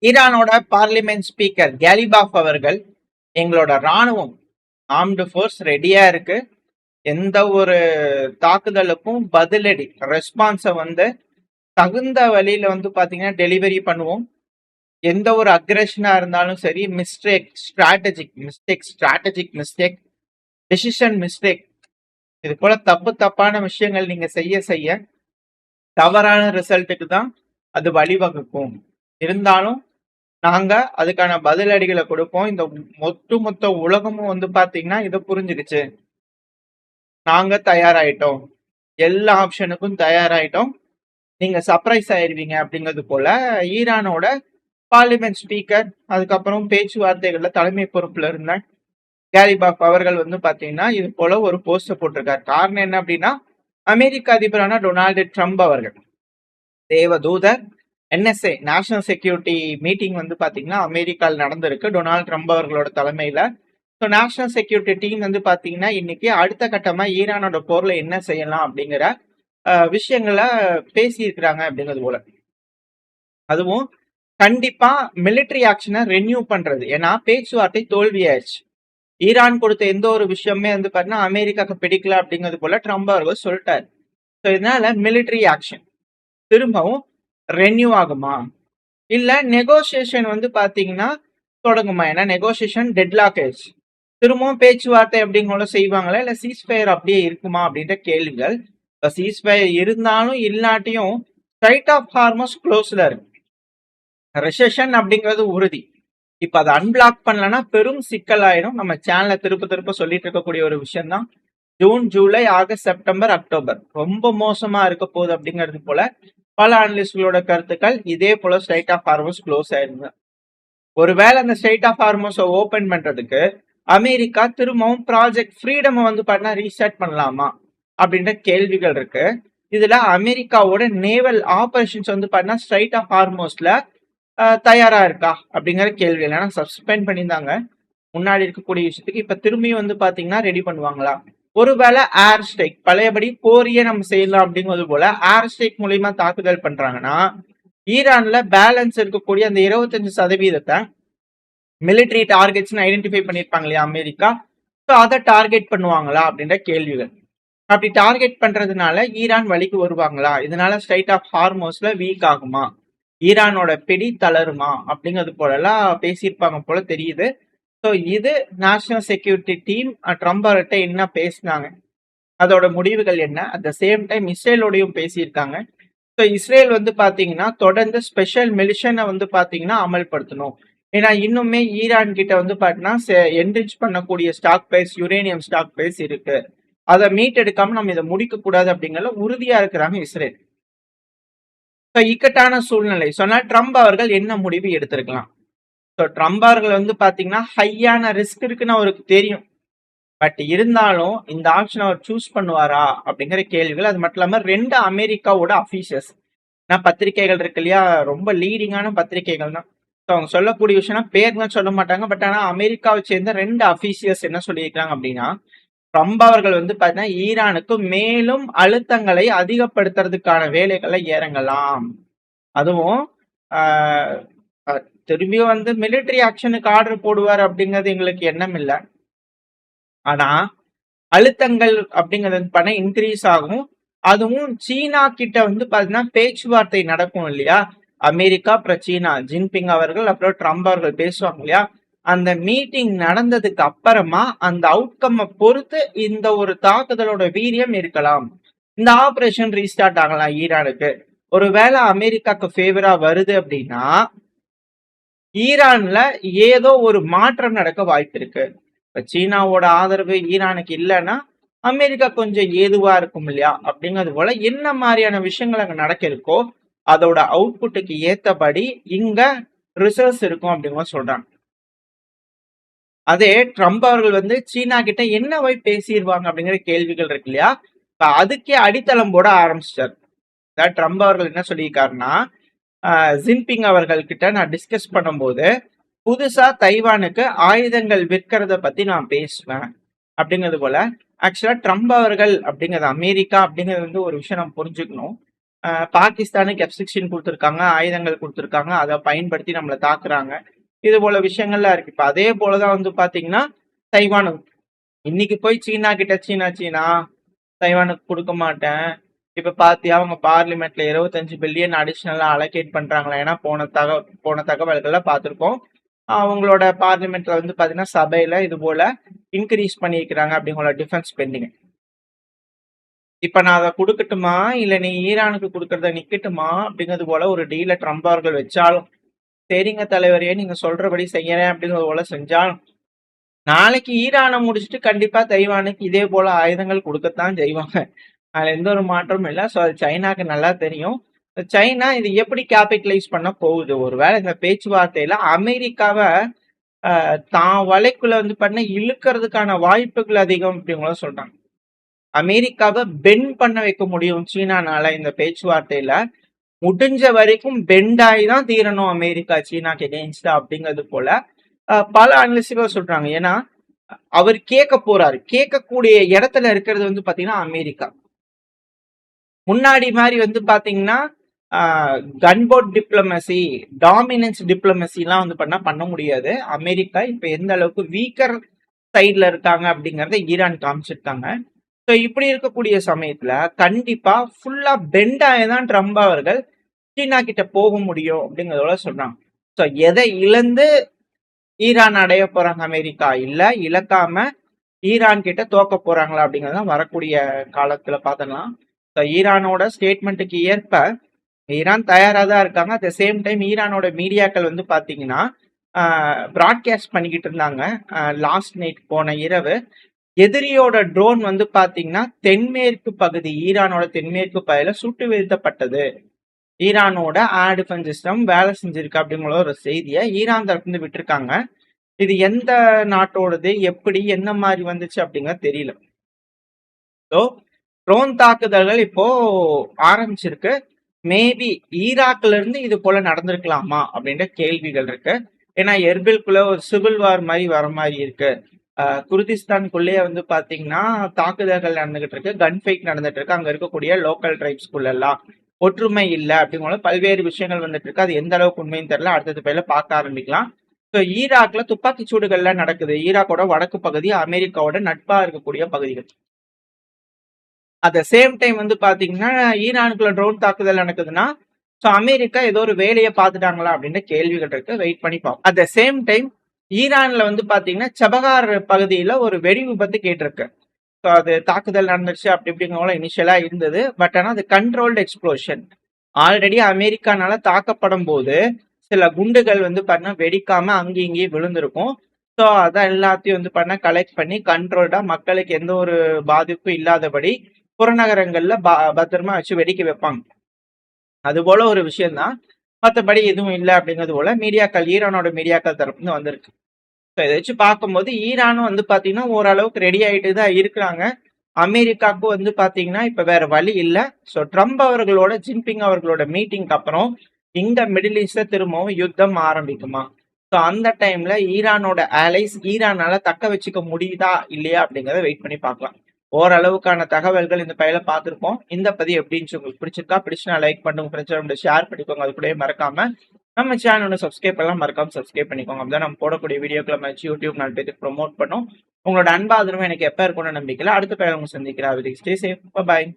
ஈரானோட parliament speaker கேலிபாஃப் அவர்கள் எங்களோட ராணுவம் ஆர்ம்டு ஃபோர்ஸ் ரெடியா இருக்கு, எந்த ஒரு தாக்குதலுக்கும் பதிலடி ரெஸ்பான்ஸை தகுந்த வழியில பாத்தீங்கன்னா டெலிவரி பண்ணுவோம். எந்த ஒரு அக்ரெஷனா இருந்தாலும் சரி, ஸ்ட்ராட்டஜிக் மிஸ்டேக், டெசிஷன் மிஸ்டேக், இது போல தப்பான விஷயங்கள் நீங்க செய்ய தவறான ரிசல்ட்டுக்கு தான் அது வழிவகுக்கும். இருந்தாலும் நாங்க அதுக்கான பதிலடிகளை கொடுப்போம். இந்த மொத்த உலகமும் பாத்தீங்கன்னா இதை புரிஞ்சுக்கிச்சு. நாங்க தயாராயிட்டோம், எல்லா ஆப்ஷனுக்கும் தயாராயிட்டோம், நீங்க சர்ப்ரைஸ் ஆயிருவீங்க அப்படிங்கிறது போல ஈரானோட பார்லிமெண்ட் ஸ்பீக்கர், அதுக்கப்புறம் பேச்சுவார்த்தைகள்ல தலைமை பொறுப்புல இருந்த கேலிபாஃப் அவர்கள் பாத்தீங்கன்னா இது போல ஒரு போஸ்டர் போட்டிருக்காரு. காரணம் என்ன அப்படின்னா, அமெரிக்க அதிபரான டொனால்டு ட்ரம்ப் அவர்கள் தேவதூதர் NSA நேஷனல் செக்யூரிட்டி மீட்டிங் பாத்தீங்கன்னா அமெரிக்காவில் நடந்திருக்கு டொனால்டு ட்ரம்ப் அவர்களோட தலைமையில. ஸோ நேஷனல் செக்யூரிட்டி டீம் பாத்தீங்கன்னா இன்னைக்கு அடுத்த கட்டமா ஈரானோட போர்ல என்ன செய்யலாம் அப்படிங்கிற விஷயங்களை பேசி இருக்கிறாங்க அப்படிங்கிறது போல. அதுவும் கண்டிப்பா மிலிட்டரி ஆக்ஷனை ரெனியூ பண்றது, ஏன்னா பேச்சுவார்த்தை தோல்வியாயிடுச்சு. ஈரான் கொடுத்த எந்த ஒரு விஷயமே பாத்தீங்கன்னா அமெரிக்காக்கு பிடிக்கல அப்படிங்கிறது போல ட்ரம்ப் அவர்கள் சொல்லிட்டாரு. ஸோ இதனால மிலிட்டரி ஆக்ஷன் திரும்பவும் ரெனியூ ஆகுமா, இல்ல நெகோசியேஷன் பாத்தீங்கன்னா தொடங்குமா? ஏன்னா நெகோசியேஷன் டெட்லாக் ஆயிடுச்சு. திரும்பவும் பேச்சுவார்த்தை அப்படிங்கிற செய்வாங்களா, இல்ல சீஸ்ஃபயர் அப்படியே இருக்குமா அப்படின்ற கேள்விகள். சீஸ்ஃபயர் இருந்தாலும் இல்லாட்டியும் ஸ்ட்ரைட் ஆஃப் ஹார்மஸ் க்ளோஸ்ல இருக்கு. ரெசெஷன் அப்படிங்கிறது உறுதி. இப்ப அதை அன்பிளாக் பண்ணலன்னா பெரும் சிக்கல் ஆயிடும். நம்ம சேனலை திருப்ப சொல்லிட்டு இருக்கக்கூடிய ஒரு விஷயம் தான். June, July, August, September, October ரொம்ப மோசமா இருக்க போகுது அப்படிங்கிறது போல பல அனலிஸ்ட்களோட கருத்துக்கள். இதே போல ஸ்ட்ரைட் ஆஃப் ஹார்மஸ் க்ளோஸ் ஆயிருங்க. ஒருவேளை அந்த ஸ்ட்ரைட் ஆஃப் ஹார்மஸை ஓபன் பண்றதுக்கு அமெரிக்கா திரும்பவும் ப்ராஜெக்ட் ஃப்ரீடம் பண்ணா ரீஸ்டார்ட் பண்ணலாமா அப்படின்ற கேள்விகள் இருக்கு. இதுல அமெரிக்காவோட நேவல் ஆபரேஷன்ஸ் பண்ணா ஸ்ட்ரைட் ஆஃப் ஹார்மோஸ்ல தயாரா இருக்கா அப்படிங்கிற கேள்வி. ஏன்னா சஸ்பெண்ட் பண்ணியிருந்தாங்க முன்னாடி இருக்கக்கூடிய விஷயத்துக்கு, இப்ப திரும்பியும் பாத்தீங்கன்னா ரெடி பண்ணுவாங்களா? ஒருவேளை ஏர் ஸ்ட்ரைக், பழையபடி போரியே நம்ம செய்யலாம் அப்படிங்கிறது போல ஏர் ஸ்ட்ரைக் மூலியமா தாக்குதல் பண்றாங்கன்னா ஈரான்ல பேலன்ஸ் இருக்கக்கூடிய அந்த 25% மிலிட்டரி டார்கெட்ஸ் ஐடென்டிஃபை பண்ணிருப்பாங்க இல்லையா அமெரிக்கா, ஸோ அதை டார்கெட் பண்ணுவாங்களா அப்படின்ற கேள்விகள். அப்படி டார்கெட் பண்றதுனால ஈரான் வழிக்கு வருவாங்களா? இதனால ஸ்ட்ரைட் ஆஃப் ஹார்மோஸ்ல வீக் ஆகுமா, ஈரானோட பிடி தளருமா அப்படிங்கிறது போலலாம் பேசியிருப்பாங்க போல தெரியுது. ஸோ இது நேஷனல் செக்யூரிட்டி டீம் ட்ரம்ப் அவர்கிட்ட என்ன பேசினாங்க, அதோட முடிவுகள் என்ன. அட் த சேம் டைம் இஸ்ரேலோடையும் பேசியிருக்காங்க. ஸோ இஸ்ரேல் பாத்தீங்கன்னா தொடர்ந்து ஸ்பெஷல் மிலிஷனை பாத்தீங்கன்னா அமல்படுத்தணும். ஏன்னா இன்னுமே ஈரான் கிட்ட பாத்தீங்கன்னா என்ரிச் பண்ணக்கூடிய stock price, uranium stock price இருக்கு. அதை மீட் எடுக்காம நம்ம இதை முடிக்க கூடாது அப்படிங்கறத உறுதியா இருக்கிறாங்க இஸ்ரேல். இக்கட்டான சூழ்நிலை சொன்னா ட்ரம்ப் அவர்கள் என்ன முடிவு எடுத்திருக்கலாம்? ஸோ ட்ரம்ப் அவர்கள் பாத்தீங்கன்னா ஹையான ரிஸ்க் இருக்குன்னு அவருக்கு தெரியும். பட் இருந்தாலும் இந்த ஆப்ஷன் அவர் சூஸ் பண்ணுவாரா அப்படிங்கிற கேள்விகள். அது மட்டும் இல்லாம 2 அமெரிக்காவோட அபிஷியல்ஸ், நான் பத்திரிகைகள் இருக்கு இல்லையா, ரொம்ப லீடிங்கான பத்திரிகைகள் தான். ஸோ அவங்க சொல்லக்கூடிய விஷயம் பேர் தான் சொல்ல மாட்டாங்க. பட் ஆனா அமெரிக்காவை சேர்ந்த 2 அபிஷியல்ஸ் என்ன சொல்லியிருக்காங்க அப்படின்னா, ட்ரம்ப் அவர்கள் பாத்தீங்கன்னா ஈரானுக்கு மேலும் அழுத்தங்களை அதிகப்படுத்துறதுக்கான வேலைகளை இறங்கலாம். அதுவும் திரும்பியும் மிலிட்டரி ஆக்ஷனுக்கு ஆர்டர் போடுவார் அப்படிங்கிறது எங்களுக்கு எண்ணம் இல்லை. ஆனா அழுத்தங்கள் அப்படிங்கிறது பண்ண இன்க்ரீஸ் ஆகும். அதுவும் சீனா கிட்ட பாத்தீங்கன்னா பேச்சுவார்த்தை நடக்கும் இல்லையா, அமெரிக்கா அப்புறம் சீனா, ஜின்பிங் அவர்கள் அப்புறம் ட்ரம்ப் அவர்கள் பேசுவாங்க இல்லையா, அந்த மீட்டிங் நடந்ததுக்கு அப்புறமா அந்த அவுட்கம் பொறுத்து இந்த ஒரு தாக்குதலோட வீரியம் இருக்கலாம். இந்த ஆபரேஷன் ரீஸ்டார்ட் ஆகலாம் ஈரானுக்கு. ஒருவேளை அமெரிக்காக்கு ஃபேவரா வருது அப்படின்னா ஈரான்ல ஏதோ ஒரு மாற்றம் நடக்க வாய்ப்பு இருக்கு. இப்ப சீனாவோட ஆதரவு ஈரானுக்கு இல்லைன்னா அமெரிக்கா கொஞ்சம் ஏதுவா இருக்கும் இல்லையா, அப்படிங்கிறது போல என்ன மாதிரியான விஷயங்கள் அங்க நடக்க இருக்கோ அதோட அவுட்புட்டுக்கு ஏத்தபடி இங்க ரிசல்ட்ஸ் இருக்கும் அப்படிங்கிற சொல்றாங்க. அதே ட்ரம்ப் அவர்கள் சீனா கிட்ட என்ன போய் பேசிடுவாங்க அப்படிங்கிற கேள்விகள் இருக்கு இல்லையா, அதுக்கே அடித்தளம் போட ஆரம்பிச்சிட்டாரு. ட்ரம்ப் அவர்கள் என்ன சொல்லியிருக்காருன்னா, ஜின்பிங் அவர்கள் கிட்ட நான் டிஸ்கஸ் பண்ணும்போது புதுசா தைவானுக்கு ஆயுதங்கள் விற்கிறத பத்தி நான் பேசுவேன் அப்படிங்கிறது போல. ஆக்சுவலா ட்ரம்ப் அவர்கள் அப்படிங்கிறது அமெரிக்கா அப்படிங்கிறது ஒரு விஷயம் நம்ம புரிஞ்சுக்கணும். பாகிஸ்தானுக்கு F-16 குடுத்துருக்காங்க. ஆயுதங்கள் குடுத்துருக்காங்க. அத பயன்படுத்தி நம்மள தாக்குறாங்க. இது போல விஷயங்கள்லாம் இருக்கு. இப்ப அதே போல தான் வந்து பார்த்தீங்கன்னா, தைவானும். இன்னைக்கு போய் சீனா கிட்ட சீனா தைவானுக்கு குடுக்க மாட்டேன். இப்ப பாத்தியா அவங்க பார்லிமெண்ட்ல 25 பில்லியன் அடிஷனலா அலோகேட் பண்றாங்களா? ஏன்னா போன தகவல்கள்ல பார்த்திருக்கோம். அவங்களோட பார்லிமெண்ட்ல வந்து பாத்தீங்கன்னா, சபையில இது போல இன்கிரீஸ் பண்ணியிருக்கிறாங்க அப்படிங்களோட டிஃபென்ஸ் ஸ்பெண்டிங். இப்ப நான் அத குடுக்கட்டுமா? இல்ல நீ ஈரானுக்கு குடுக்கறத நிக்கட்டுமா? அப்படிங்கிறது போல ஒரு டீல ட்ரம்ப் அவர்கள் வச்சாலும், சரிங்க தலைவரே நீங்க சொல்றபடி செய்யறேன் அப்படிங்கிறது போல செஞ்சாலும், நாளைக்கு ஈரான முடிச்சுட்டு கண்டிப்பா தைவானுக்கு இதே போல ஆயுதங்கள் குடுக்கத்தான் செய்வாங்க. அதுல எந்த ஒரு மாற்றமும் இல்ல. ஸோ அது சைனாக்கு நல்லா தெரியும். சைனா இது எப்படி கேபிட்டலைஸ் பண்ண போகுது? ஒருவேளை இந்த பேச்சுவார்த்தையில அமெரிக்காவ தான் வலைக்குள்ள வந்து பண்ண இழுக்கிறதுக்கான வாய்ப்புகள் அதிகம் அப்படிங்கள சொல்றாங்க. அமெரிக்காவை பெண்ட் பண்ண வைக்க முடியும் சீனானால இந்த பேச்சுவார்த்தையில. முடிஞ்ச வரைக்கும் பெண்ட் ஆகி தான் தீரணும் அமெரிக்கா சீனாக்கு எகெயின்ஸ்டா அப்படிங்கிறது போல பல அனலிஸ்டுகள் சொல்றாங்க. ஏன்னா அவர் கேட்க போறாரு. கேட்கக்கூடிய இடத்துல இருக்கிறது வந்து பாத்தீங்கன்னா அமெரிக்கா. முன்னாடி மாதிரி வந்து பாத்தீங்கன்னா கன்போர்ட் டிப்ளமசி, டாமினன்ஸ் டிப்ளமசி எல்லாம் வந்து பண்ண முடியாது. அமெரிக்கா இப்ப எந்த அளவுக்கு வீக்கர் சைட்ல இருக்காங்க அப்படிங்கறத ஈரான் காமிச்சிருக்காங்க. ஸோ இப்படி இருக்கக்கூடிய சமயத்துல கண்டிப்பா ஃபுல்லா பெண்ட் ஆகிதான் ட்ரம்ப் அவர்கள் சீனா கிட்ட போக முடியும் அப்படிங்கிறதோட சொல்றாங்க. ஸோ எதை இழந்து ஈரான் அடைய போறாங்க அமெரிக்கா, இல்ல இழக்காம ஈரான் கிட்ட தோக்க போறாங்களா அப்படிங்கறத வரக்கூடிய காலத்துல பாத்திரலாம். ஸோ ஈரானோட ஸ்டேட்மெண்ட்டுக்கு ஏற்ப ஈரான் தயாரா தான் இருக்காங்க. அட் த சேம் டைம் ஈரானோட மீடியாக்கள் வந்து பாத்தீங்கன்னா பிராட்காஸ்ட் பண்ணிக்கிட்டு இருந்தாங்க. லாஸ்ட் நைட் போன இரவு எதிரியோட ட்ரோன் வந்து பாத்தீங்கன்னா தென்மேற்கு பகுதி, ஈரானோட தென்மேற்கு பகுதியில சுட்டு வீழ்த்தப்பட்டது. ஈரானோட ஏர் டிஃபென்ஸ் சிஸ்டம் வேலை செஞ்சிருக்கு அப்படிங்கிற ஒரு செய்தியை ஈரான் தரப்புல விட்டுருக்காங்க. இது எந்த நாட்டோடது, எப்படி, என்ன மாதிரி வந்துச்சு அப்படிங்கிறது தெரியல. ஸோ ட்ரோன் தாக்குதல்கள் இப்போ ஆரம்பிச்சிருக்கு. மேபி ஈராக்ல இருந்து இது போல நடந்திருக்கலாமா அப்படின்ற கேள்விகள் இருக்கு. ஏன்னா எர்பில்குள்ள ஒரு சிவில் வார் மாதிரி வர மாதிரி இருக்கு. குர்திஸ்தானுக்குள்ளேயே வந்து பாத்தீங்கன்னா தாக்குதல்கள் நடந்துகிட்டு இருக்கு, கன் ஃபைட் நடந்துட்டு இருக்கு. அங்க இருக்கக்கூடிய லோக்கல் ட்ரைப்ஸ்குள்ள எல்லாம் ஒற்றுமை இல்லை அப்படிங்கிற பல்வேறு விஷயங்கள் வந்துட்டு இருக்கு. அது எந்த அளவுக்கு உண்மைன்னு தெரியல. அடுத்தது பேர்ல பார்க்க ஆரம்பிக்கலாம். ஸோ ஈராக்ல துப்பாக்கி சூடுகள்லாம் நடக்குது. ஈராக்கோட வடக்கு பகுதி அமெரிக்காவோட நட்பா இருக்கக்கூடிய பகுதிகள். அட் த சேம் டைம் வந்து பாத்தீங்கன்னா ஈரானுக்குள்ள ட்ரோன் தாக்குதல் நடக்குதுன்னா ஸோ அமெரிக்கா ஏதோ ஒரு வேலையை பார்த்துட்டாங்களா அப்படின்ற கேள்விகள் இருக்கு. வெயிட் பண்ணி பார்ப்போம். அட் த சேம் டைம் ஈரான்ல வந்து பாத்தீங்கன்னா சபகார் பகுதியில ஒரு வெடி விபத்து கேட்டிருக்கு. ஸோ அது தாக்குதல் நடந்துருச்சு அப்படி இப்படிங்கிற இனிஷியலா இருந்தது. பட் ஆனால் அது கண்ட்ரோல்டு எக்ஸ்ப்ளோஷன். ஆல்ரெடி அமெரிக்கானால தாக்கப்படும் போது சில குண்டுகள் வந்து பண்ண வெடிக்காம அங்கேயும் இங்கேயும் விழுந்திருக்கும். ஸோ அதான் எல்லாத்தையும் வந்து பண்ண கலெக்ட் பண்ணி கண்ட்ரோல்டா மக்களுக்கு எந்த ஒரு பாதிப்பும் இல்லாதபடி புறநகரங்கள்ல பத்திரமா வச்சு வெடிக்க வைப்பாங்க. அது போல ஒரு விஷயம் தான். மற்றபடி எதுவும் இல்லை அப்படிங்கிறது போல மீடியாக்கள், ஈரானோட மீடியாக்கள் தரப்புன்னு வந்திருக்கு. ஸோ இதை வச்சு பார்க்கும்போது ஈரானும் வந்து பாத்தீங்கன்னா ஓரளவுக்கு ரெடி ஆயிட்டு தான் இருக்கிறாங்க. அமெரிக்காவுக்கும் வந்து பாத்தீங்கன்னா இப்ப வேற வழி இல்லை. ஸோ ட்ரம்ப் அவர்களோட ஜின்பிங் அவர்களோட மீட்டிங்க்கு அப்புறம் இங்க மிடில் ஈஸ்ட்ல திரும்பவும் யுத்தம் ஆரம்பிக்குமா? ஸோ அந்த டைம்ல ஈரானோட அலைஸ் ஈரானால தக்க வச்சுக்க முடியுதா இல்லையா அப்படிங்கிறத வெயிட் பண்ணி பார்க்கலாம். ஓரளவுக்கான தகவல்கள் இந்த பையில பார்த்துருப்போம். இந்த பதிவு எப்படின்னு உங்களுக்கு பிடிச்சிருக்கா? பிடிச்சுனா லைக் பண்ணுங்க, ஃப்ரெண்ட்ஸோட ஷேர் பண்ணிக்கோங்க. அது கூட மறக்காம நம்ம சேனலோட சப்ஸ்கிரைப் பண்ணலாம், மறக்காம சப்ஸ்கிரைப் பண்ணிக்கோங்க. அப்பதான் நம்ம போடக்கூடிய வீடியோக்களை வச்சு யூடியூப் நாலு பேருக்கு ப்ரொமோட் பண்ணும். உங்களோட அன்பாதரவும் எனக்கு எப்ப இருக்கும்னு நம்பிக்கல. அடுத்த பேர் உங்க சந்திக்கிறேன். Stay safe. பை.